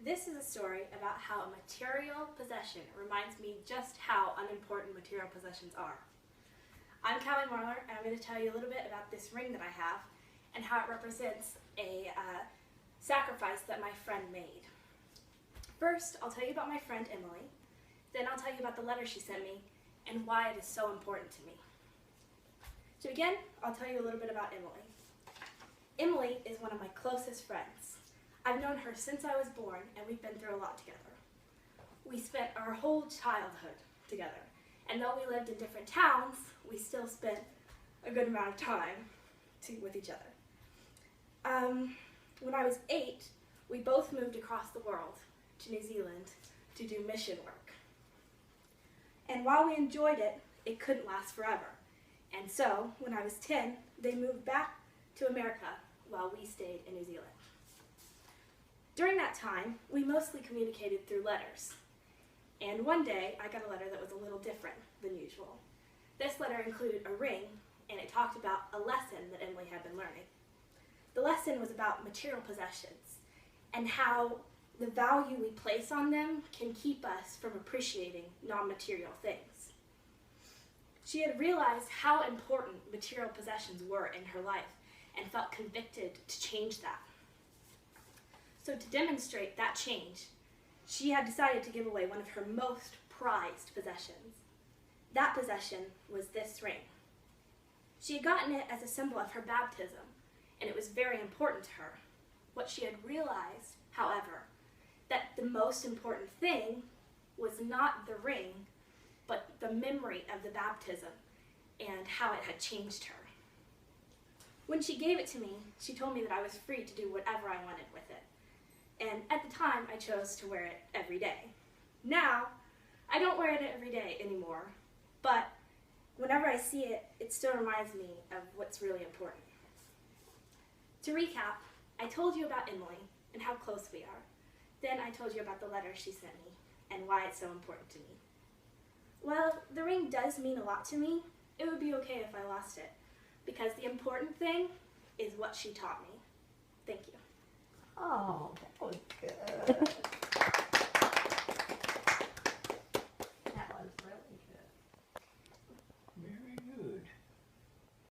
This is a story about how a material possession reminds me just how unimportant material possessions are. I'm Callie Marler, and I'm going to tell you a little bit about this ring that I have and how it represents a sacrifice that my friend made. First, I'll tell you about my friend Emily. Then I'll tell you about the letter she sent me and why it is so important to me. To begin, I'll tell you a little bit about Emily. Emily is one of my closest friends. I've known her since I was born, and we've been through a lot together. We spent our whole childhood together, and though we lived in different towns, we still spent a good amount of time with each other. When I was 8, we both moved across the world to New Zealand to do mission work. And while we enjoyed it, it couldn't last forever. And so, when I was 10, they moved back to America while we stayed in New Zealand. During that time, we mostly communicated through letters. And one day, I got a letter that was a little different than usual. This letter included a ring, and it talked about a lesson that Emily had been learning. The lesson was about material possessions and how the value we place on them can keep us from appreciating non-material things. She had realized how important material possessions were in her life and felt convicted to change that. So to demonstrate that change, she had decided to give away one of her most prized possessions. That possession was this ring. She had gotten it as a symbol of her baptism, and it was very important to her. What she had realized, however, that the most important thing was not the ring, but the memory of the baptism and how it had changed her. When she gave it to me, she told me that I was free to do whatever I wanted with it. And at the time, I chose to wear it every day. Now, I don't wear it every day anymore, but whenever I see it, it still reminds me of what's really important. To recap, I told you about Emily and how close we are. Then I told you about the letter she sent me and why it's so important to me. Well, the ring does mean a lot to me. It would be okay if I lost it, because the important thing is what she taught me. Thank you. Oh, that was good.